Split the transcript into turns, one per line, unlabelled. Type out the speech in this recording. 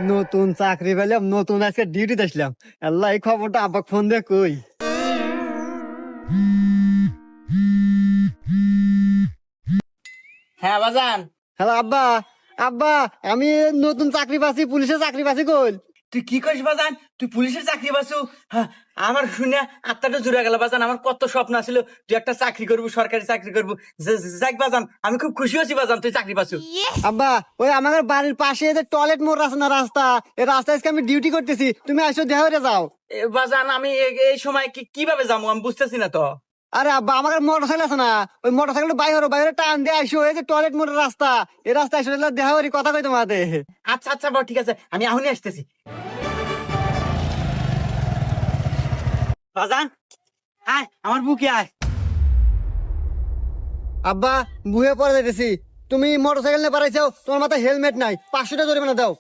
নতুন চাকরি পেলাম, নতুন আজকে ডিউটিতে আসলাম। আল্লাহ, এই খবরটা আব্বা ফোন দিয়ে কই।
হ্যাঁ বাজান।
হ্যালো আব্বা। আব্বা, আমি নতুন চাকরি পাচ্ছি, পুলিশের চাকরি পাচ্ছি। কই?
তুই কি করিস বাজান? তুই পুলিশের চাকরি পাচ্ছু? হ্যাঁ, আমার শুনে আত্মাটা জুড়ে গেল বাজান। আমার কত স্বপ্ন ছিল তুই একটা চাকরি করবি, সরকারি চাকরি করবি। যাক বাজান, আমি খুব খুশি হয়েছি বাজান তুই চাকরি পাচ্ছু।
আব্বা, ওই আমাদের বাড়ির পাশে যে টয়লেট মোড় আছে না, রাস্তা, এই রাস্তায় আজকে আমি ডিউটি করতেছি, তুমি আসো দেখা হয়ে যাও।
বাজান আমি এই সময় কিভাবে যাবো আমি বুঝতেছি না তো।
আরে আব্বা, আমার মোটর সাইকেল আছে না, ওই মোটর সাইকেল বাইরে বাইরে টান দিয়ে আসো, এই যে টয়লেট মোড়ের রাস্তা, এই রাস্তায় আসো, দেখা করি, কথা কই তোমাতে।
আচ্ছা আচ্ছা বাবা, ঠিক আছে, আমি এখনই আসতেছি বাজান। আয় আমার বুকে আয়।
আব্বা, বুয়ে পরে যাইতেছি। তুমি মোটর সাইকেল নিয়ে পারাইছো, তোমার মাথায় হেলমেট নাই, 500 টাকা জরিমানা দাও।